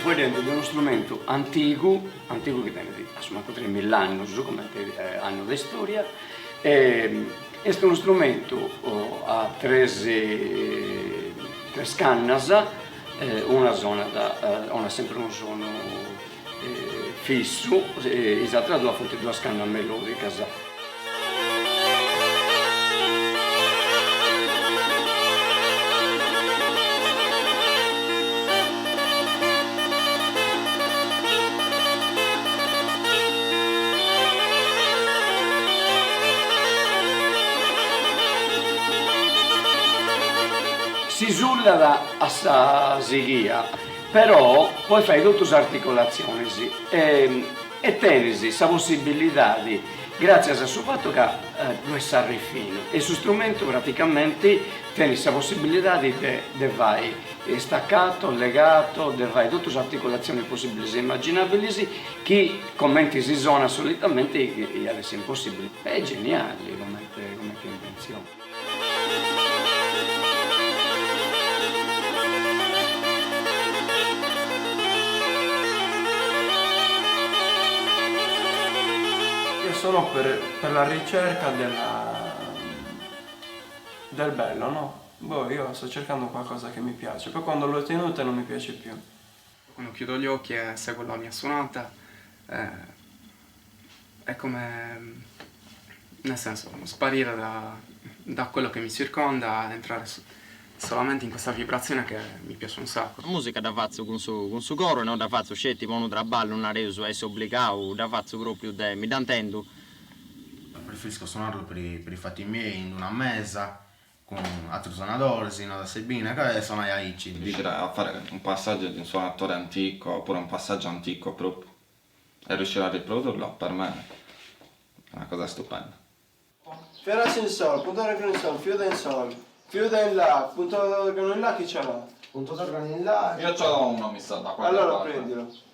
fuori di uno strumento antico che tiene suonato 3.000 anni, non so come anni di storia. Questo è uno strumento a tre cannas, una sempre un suono fisso, e l'altra due fonti due canne melodiche. Si sulla a sta sighia, però poi fai tutte le articolazioni e tenisi la possibilità di, grazie al suo fatto che lo è fino, e su strumento praticamente tieni la possibilità di fare staccato, legato, di fare tutte le articolazioni possibili e immaginabili che commenti si suona solitamente e adesso è impossibile. È geniale come invenzione. Sono per la ricerca del bello, no? Boh, io sto cercando qualcosa che mi piace, poi quando l'ho ottenuta non mi piace più. Quando chiudo gli occhi e seguo la mia suonata, è come, nel senso, sparire da quello che mi circonda, entrare solamente in questa vibrazione che mi piace un sacco. La musica da faccio con su coro, non da faccio scetti, non da ballo, non reso, è obbligato, da faccio proprio, mi dantendo. Preferisco suonarlo per i fatti miei, in una mesa, con altri suonatori, sino da Sebina, che suona Aici. Riuscire a fare un passaggio di un suonatore antico, oppure un passaggio antico proprio, e riuscire a riprodurlo, per me è una cosa stupenda. Ferras in sol, punto d'organo in sol, fiuta in sol, fiuta in la, punto d'organo in la, chi ce l'ha? Punto d'organo in là. Io ce l'ho uno, mi sa, da qualche Allora parte. prendilo.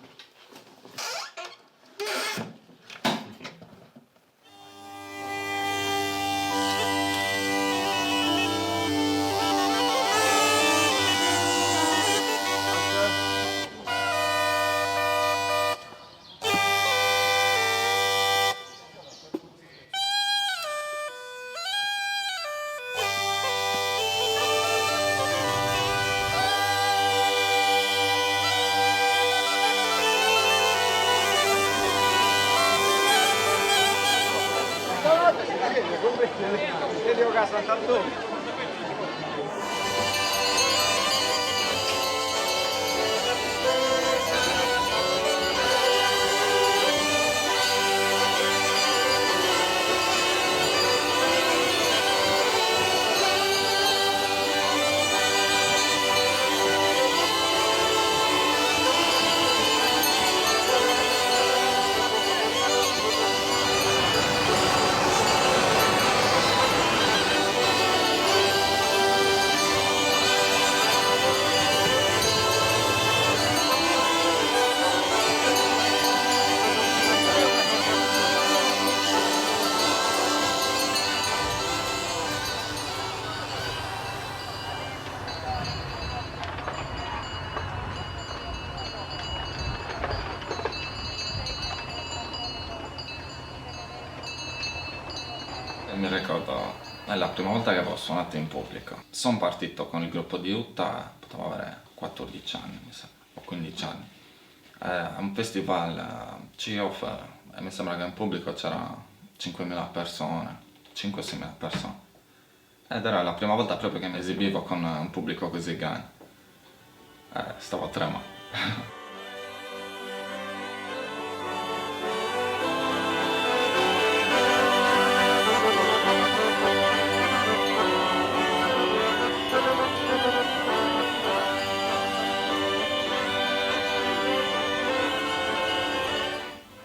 Mi ricordo, è la prima volta che avevo suonato in pubblico. Sono partito con il gruppo di Utah, potevo avere 14 anni, mi sembra, o 15 anni. A un festival CIOF, e mi sembra che in pubblico c'erano 5.000 persone, 5-6.000 persone. Ed era la prima volta proprio che mi esibivo con un pubblico così grande. Stavo tremando.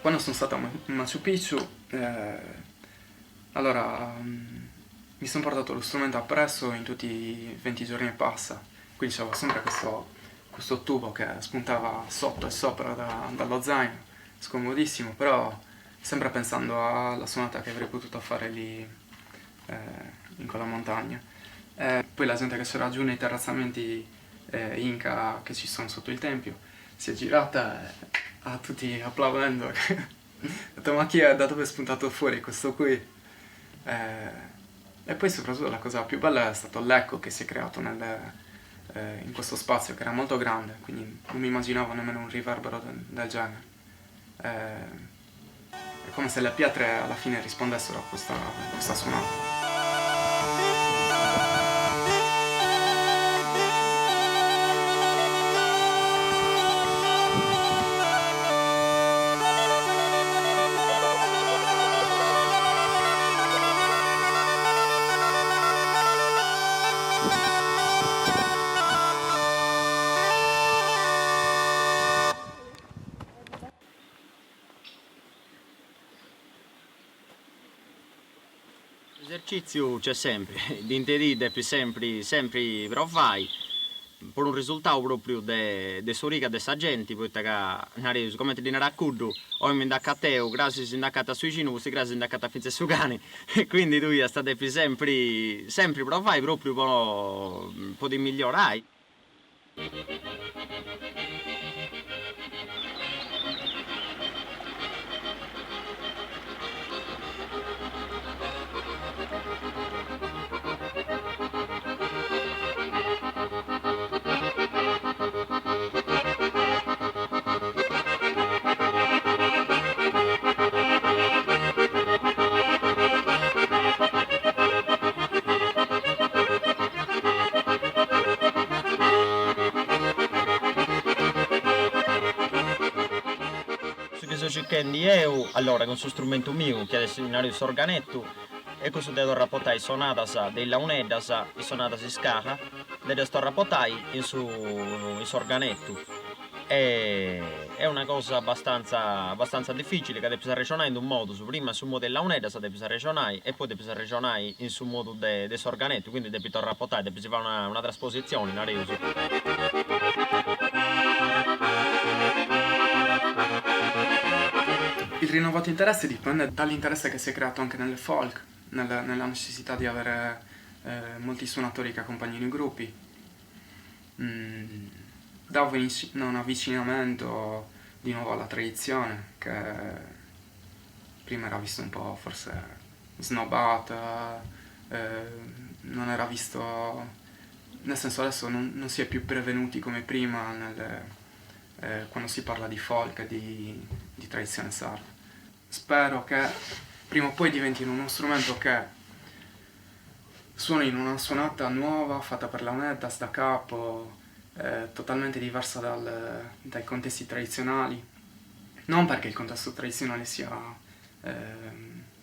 Quando sono stato a Machu Picchu, allora mi sono portato lo strumento appresso in tutti i 20 giorni e passa, quindi c'avevo sempre questo tubo che spuntava sotto e sopra dallo zaino, scomodissimo, però sempre pensando alla suonata che avrei potuto fare lì in quella montagna. Poi la gente che c'era giù nei terrazzamenti Inca che ci sono sotto il tempio, si è girata e a tutti applaudendo. Ho detto, ma chi è? Da dove è spuntato fuori questo qui? E poi soprattutto la cosa più bella è stato l'eco che si è creato in questo spazio che era molto grande, quindi non mi immaginavo nemmeno un riverbero del genere. È come se le pietre alla fine rispondessero a questa suonata. L'esercizio c'è sempre, l'interì devi sempre provare per un risultato proprio de storica de sta gente, poi che come ti ne racconto, o mi indacca a te, o grassi si indacca a sui cino, questi grassi si indacca a finze su cane, e quindi tu state sempre provare proprio per poter migliorare. Che sto cercando io, allora con questo strumento mio, che è questo organetto, e questo devo rapportare sonata della unedda, e sonata si scala, devo sto rapportare in su organetto. È una cosa abbastanza difficile, che devi ragionare in un modo, prima sul modo della unedda devi ragionare, e poi devi ragionare in sul modo del organetto, quindi devi rapportare, devi fare una trasposizione, una resa. Il rinnovato interesse dipende dall'interesse che si è creato anche nel folk, nella necessità di avere molti suonatori che accompagnino i gruppi, da un avvicinamento di nuovo alla tradizione, che prima era visto un po' forse snobbata, non era visto, nel senso adesso non si è più prevenuti come prima quando si parla di folk e di tradizione sarda. Spero che prima o poi diventino uno strumento che suoni in una suonata nuova, fatta per la unetta, da capo, totalmente diversa dai contesti tradizionali. Non perché il contesto tradizionale sia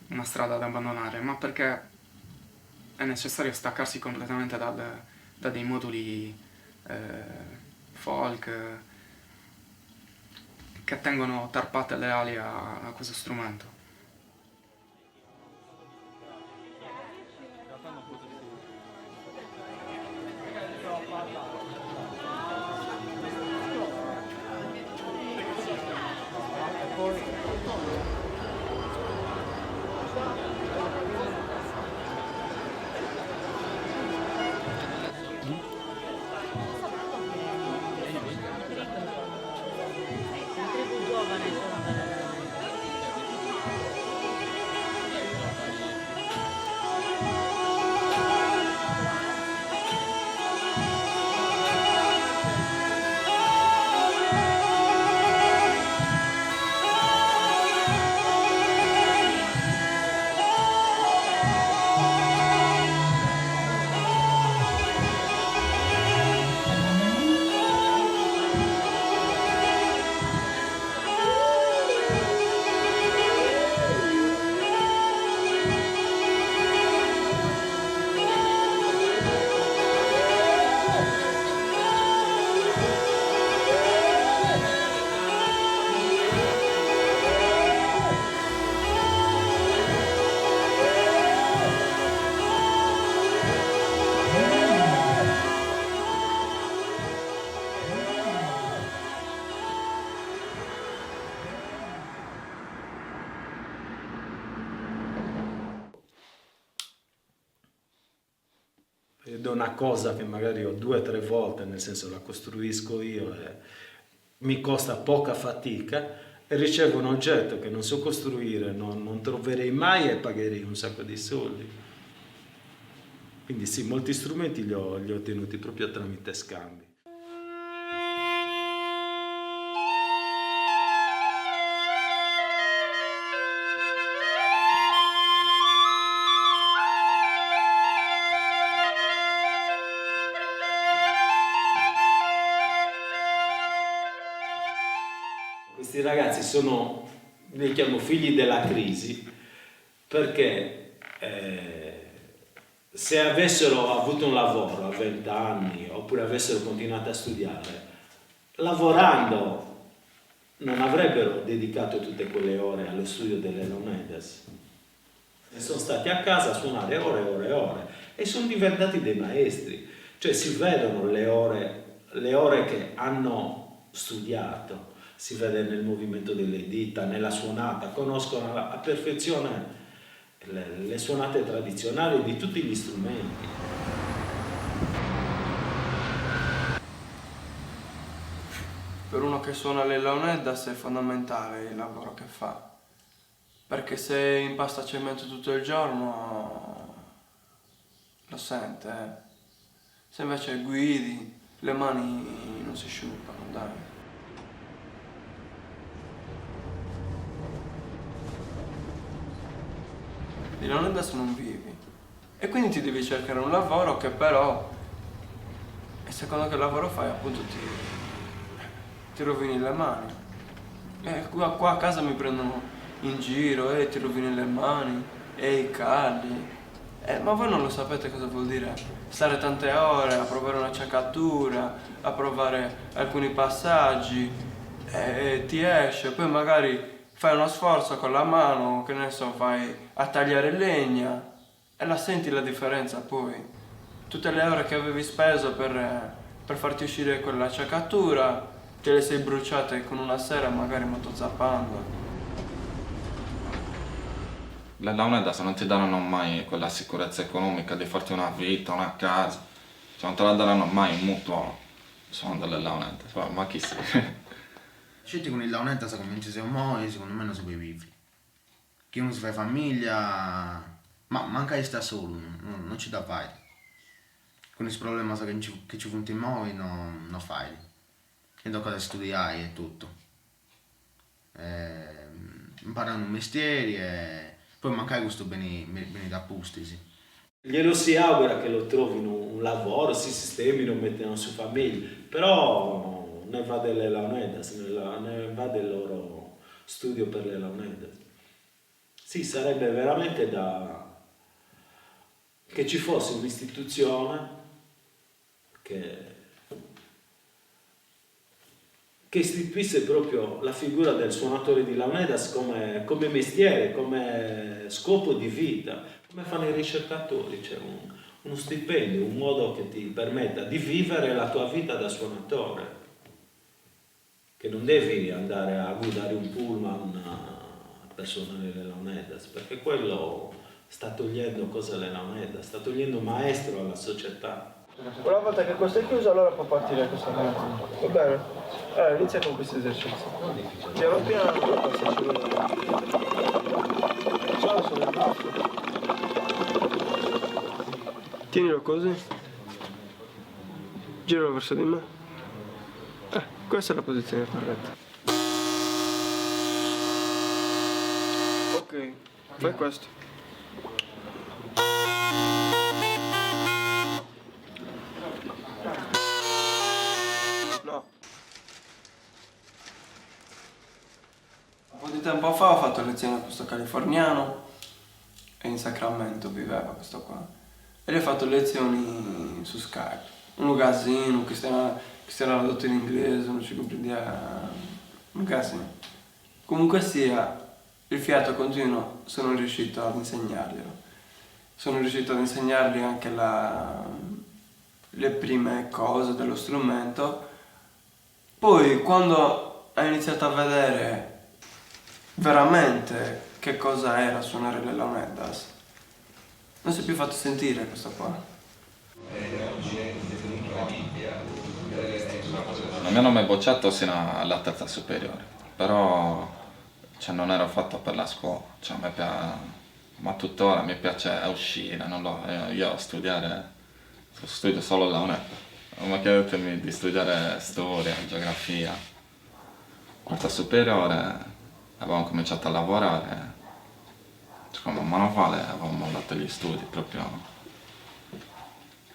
una strada da abbandonare, ma perché è necessario staccarsi completamente da dei moduli folk che tengono tarpate le ali a questo strumento. Ed è una cosa che magari ho 2 o 3 volte, nel senso la costruisco io mi costa poca fatica e ricevo un oggetto che non so costruire, non troverei mai e pagherei un sacco di soldi. Quindi sì, molti strumenti li ho ottenuti proprio tramite scambi. Questi ragazzi li chiamo figli della crisi, perché se avessero avuto un lavoro a 20 anni oppure avessero continuato a studiare, lavorando non avrebbero dedicato tutte quelle ore allo studio delle Leonidas. E sono stati a casa a suonare ore e ore e ore e sono diventati dei maestri, cioè si vedono le ore che hanno studiato. Si vede nel movimento delle dita, nella suonata, conoscono a perfezione le suonate tradizionali di tutti gli strumenti. Per uno che suona le Leonidas è fondamentale il lavoro che fa, perché se impasta cemento tutto il giorno lo sente, se invece guidi le mani non si sciupano, dai. Di Leonidas non vivi e quindi ti devi cercare un lavoro che però, e secondo che lavoro fai, appunto ti rovini le mani. E qua a casa mi prendono in giro, ti rovini le mani, i calli. Ma voi non lo sapete cosa vuol dire stare tante ore a provare una acciaccatura, a provare alcuni passaggi, ti esce, poi magari fai uno sforzo con la mano, che ne so, vai a tagliare legna e la senti la differenza poi. Tutte le ore che avevi speso per farti uscire quell'acciaccatura, te le sei bruciate con una sera magari motozappando. Le Leonidas non ti daranno mai quella sicurezza economica di farti una vita, una casa, cioè non te la daranno mai in mutuo, sono delle Leonidas, ma chi sei? Scetti con il Leonetta se cominci a muovere, secondo me non sopravvivi. Chi uno si fa famiglia, ma manca sta solo, non ci da fare. Con il problema che ci punti in muovi, non fai. E dopo cosa studiare e tutto. Imparano un mestiere e poi mancare questo bene da pustisi. Glielo si augura che lo trovino un lavoro, si sistemino, mettano su famiglia, però ne va delle Leonidas, ne va del loro studio per le Leonidas. Sì, sarebbe veramente che ci fosse un'istituzione che istituisse proprio la figura del suonatore di Leonidas come mestiere, come scopo di vita, come fanno i ricercatori, c'è uno stipendio, un modo che ti permetta di vivere la tua vita da suonatore, che non devi andare a guidare un pullman per suonare le Leonidas, perché quello sta togliendo cosa alle Leonidas, sta togliendo maestro alla società. Una volta che questo è chiuso, allora può partire questo momento. Va bene? Allora inizia con questo esercizio. Piano piano, passaci ciao, sono il basso. Tienilo così. Giralo verso di me. Questa è la posizione corretta. Ok, fai questo. No. Un po' di tempo fa ho fatto lezione a questo californiano e in Sacramento viveva questo qua. E gli ho fatto lezioni su Skype. Un casino, che era ridotto in inglese, non ci comprendiamo. Un casino. Comunque sia, il fiato continuo sono riuscito ad insegnarglielo. Sono riuscito ad insegnargli anche le prime cose dello strumento. Poi quando ha iniziato a vedere veramente che cosa era suonare le Leonidas, non si è più fatto sentire questo qua. Non mi hanno mai bocciato sino alla terza superiore, però cioè, non ero fatto per la scuola, cioè, ma tuttora mi piace uscire, io studio solo la UNED. Ma chiedetemi di studiare storia, geografia. Quarta superiore avevamo cominciato a lavorare, cioè, come manovale avevamo mollato gli studi proprio.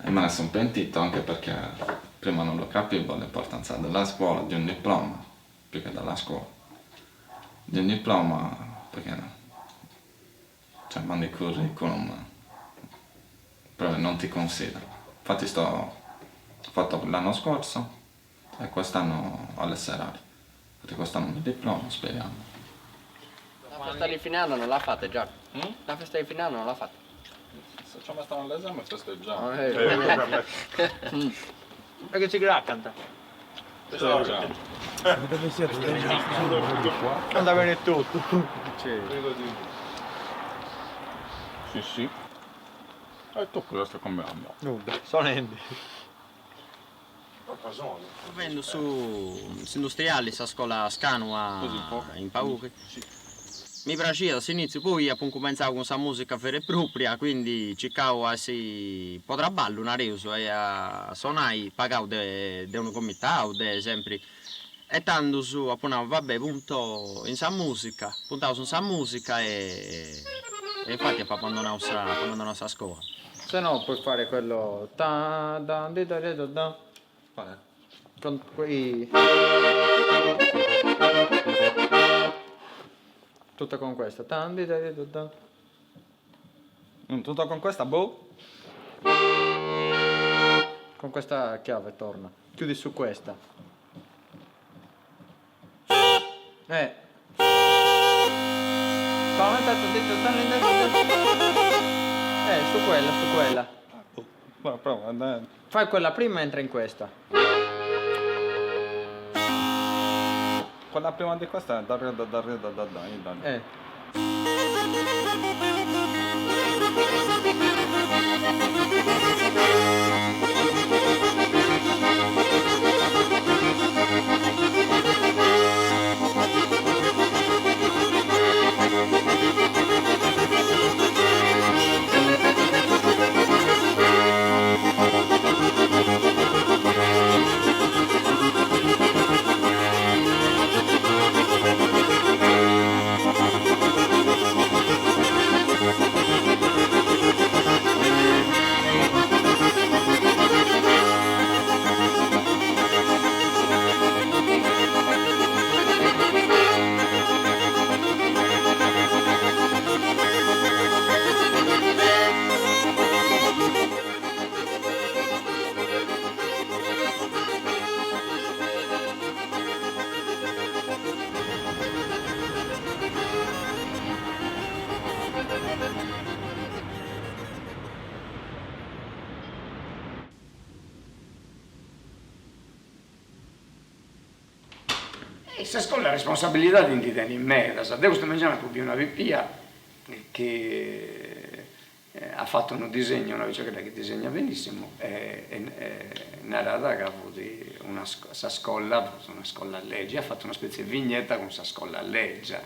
E me ne sono pentito anche perché prima non lo capivo l'importanza della scuola, di un diploma, più che della scuola. Di un diploma, perché cioè mandi curriculum, però non ti considero. Infatti ho fatto l'anno scorso e quest'anno alle serali. Infatti quest'anno mi diploma, speriamo. La festa di fine anno non l'ha fatta già? La festa di fine anno non l'ha fatta? Se ci mettono all'esame festeggiamo. E che sigla canta? Festeggiamo. Canta bene tutto. Sì. E tu cosa stai cambiando? Nulla, sono Andy. Vengo su industriali, a scuola Scanua in Pauchi. Mi piaceva all'inizio, poi appunto pensavo con questa musica vera e propria, quindi cercavo si potrà ballo una reuso e a suonare pagavo di un comitato, sempre. E tanto su appunto vabbè punto in sa musica, puntavo su sa musica e infatti ho abbandonato questa scuola. Se no puoi fare quello ta da di da da da. Con quei tutto con questa. Tutto con questa, boh. Con questa chiave torna. Chiudi su questa. Su quella. Prova, dai. Fai quella prima e entra in questa. Quella prima di questa è da. Questa scuola è responsabilità di te in me, devo sto mangiando una pipia che ha fatto un disegno, una bicicletta che disegna benissimo e narrata che ha avuto una scuola a legge, ha fatto una specie di vignetta con questa scuola a legge.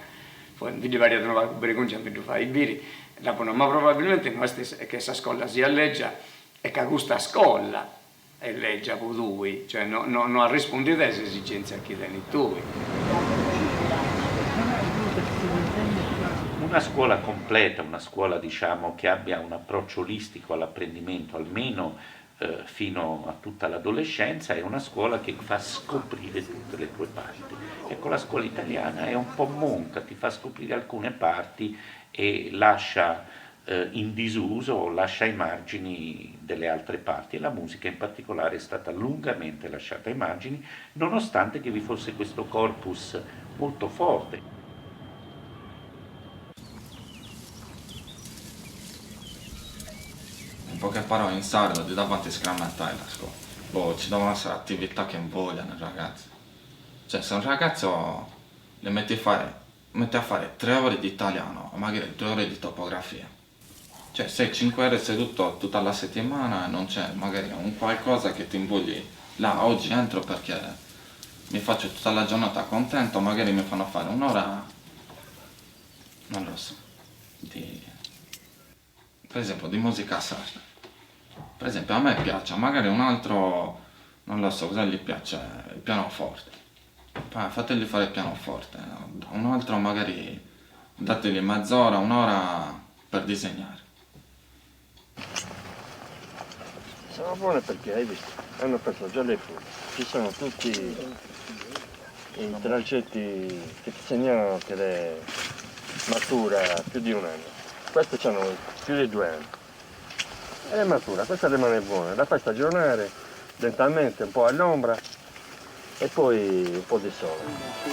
Poi vi variate una vergogna per fare i biri, ma probabilmente non è che questa scuola sia a legge e che questa scuola è legge per lui, cioè non ha risposto alle esigenze che tieni tu. Una scuola completa, una scuola diciamo che abbia un approccio olistico all'apprendimento, almeno fino a tutta l'adolescenza, è una scuola che fa scoprire tutte le tue parti. Ecco, la scuola italiana è un po' monca, ti fa scoprire alcune parti e lascia in disuso o lascia ai margini delle altre parti, e la musica in particolare è stata lungamente lasciata ai margini, nonostante che vi fosse questo corpus molto forte. In poche parole, in sardo, di davanti scrammettai la scuola. Boh, ci devono essere attività che invogliano i ragazzi. Cioè, se un ragazzo le mette a fare 3 ore di italiano, o magari 2 ore di topografia, cioè sei 5 ore seduto tutta la settimana e non c'è magari un qualcosa che ti invogli là oggi entro perché mi faccio tutta la giornata contento, magari mi fanno fare un'ora, non lo so, per esempio di musica sarda. Per esempio a me piace, magari un altro, non lo so cosa gli piace, il pianoforte. Fategli fare il pianoforte, un altro magari dategli mezz'ora, un'ora per disegnare. Sono buone perché, hai visto, hanno preso già le furie. Ci sono tutti i tragetti che ti segnalano che le matura più di un anno. Queste hanno più di 2 anni. E è matura, questa rimane buona, la fai stagionare lentamente, un po' all'ombra e poi un po' di sole.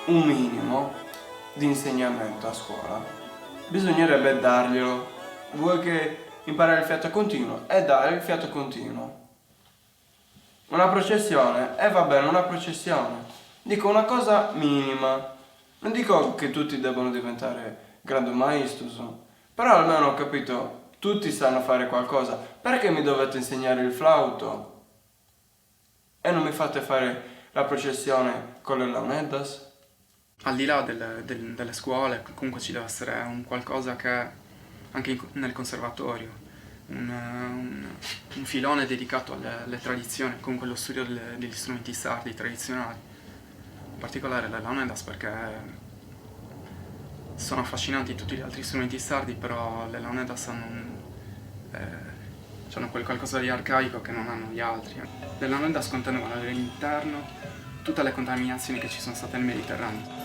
Un minimo di insegnamento a scuola bisognerebbe darglielo. Vuoi che imparare il fiato continuo? E dare il fiato continuo. Una processione? Va bene, una processione. Dico una cosa minima. Non dico che tutti debbano diventare grandi maestros, però almeno ho capito, tutti sanno fare qualcosa. Perché mi dovete insegnare il flauto? E non mi fate fare la processione con le launeddas? Al di là delle scuole, comunque ci deve essere un qualcosa che anche nel conservatorio, un filone dedicato alle tradizioni, comunque allo studio degli strumenti sardi tradizionali, in particolare le launeddas, perché sono affascinanti tutti gli altri strumenti sardi, però le launeddas hanno quel qualcosa di arcaico che non hanno gli altri. Le launeddas contenevano all'interno tutte le contaminazioni che ci sono state nel Mediterraneo.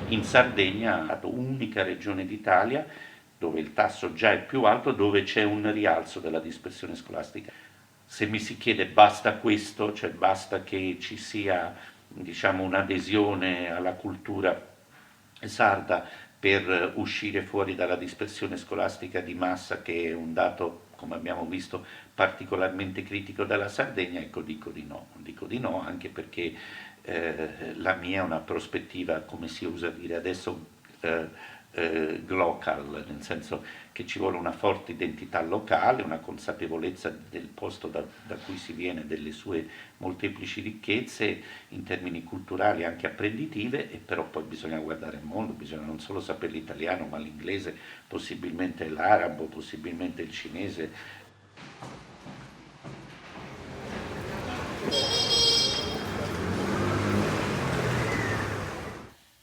In Sardegna, unica regione d'Italia dove il tasso già è più alto, dove c'è un rialzo della dispersione scolastica. Se mi si chiede basta questo, cioè basta che ci sia, diciamo, un'adesione alla cultura sarda per uscire fuori dalla dispersione scolastica di massa, che è un dato, come abbiamo visto, particolarmente critico della Sardegna, ecco, dico di no, anche perché la mia è una prospettiva, come si usa dire adesso, glocal, nel senso che ci vuole una forte identità locale, una consapevolezza del posto da cui si viene, delle sue molteplici ricchezze in termini culturali, anche apprenditive, e però poi bisogna guardare il mondo, bisogna non solo sapere l'italiano ma l'inglese, possibilmente l'arabo, possibilmente il cinese.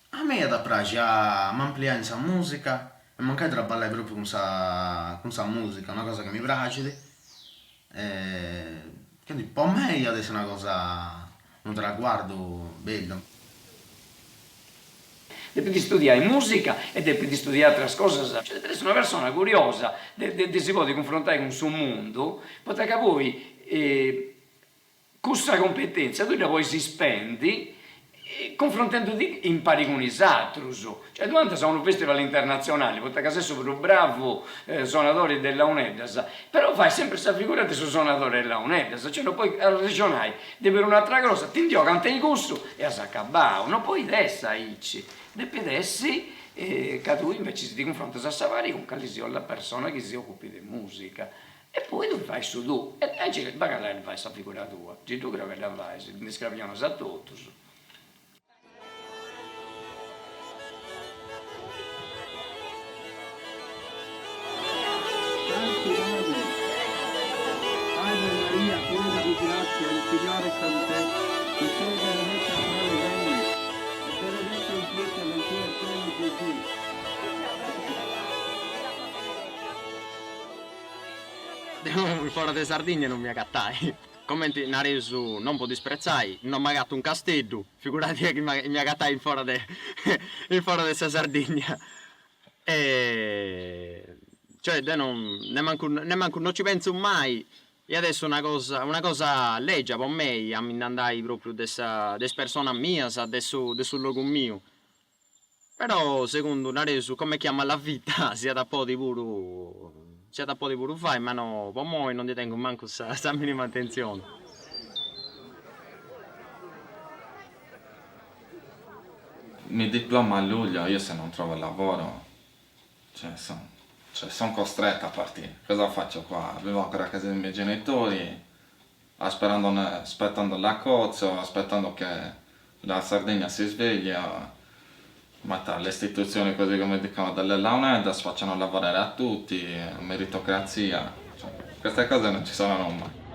A me da piace a ampliare questa musica e mancare di ballare proprio con questa musica, una cosa che mi piace. Quindi per me adesso è una cosa, un traguardo bello. Devi studiare musica e devi studiare altre cose. Cioè, devi essere una persona curiosa, si può confrontare con il suo mondo, perché voi questa competenza tu la poi si spendi confrontandoti impari con i altri. Cioè, durante sono un festival internazionale, perché sei super bravo suonatore della launeddas, però fai sempre questa figura di suonatore della launeddas, cioè non puoi ragionare, devi avere un'altra cosa, ti indio canta il gusto e si accabà, non puoi dessa ici, devi dessi che tu invece ti confronti a Savari con la persona che si occupa di musica. E poi tu fai su tu, e magari fai questa figura tua, tu che la fai, mi scriviamo a tutto. In fora di Sardegna non mi agattai. Commenti nari su non può disprezzai, non mi agatto un castello, figurati che mi agattai in fora di Sardegna. E cioè ne manco non ci penso mai. E adesso una cosa legge per me, a mi andai proprio dessa persona mia, del luogo mio. Però secondo adesso come chiama la vita, sia da po' di pure fai, ma no, per me non ti tengo manco sta minima attenzione. Mi diploma a luglio, io se non trovo lavoro, sono costretto a partire. Cosa faccio qua? Vivo ancora a casa dei miei genitori, aspettando l'accordo, aspettando che la Sardegna si sveglia, ma le istituzioni, così come dicono delle Launedas, facciano lavorare a tutti, meritocrazia, queste cose non ci saranno mai.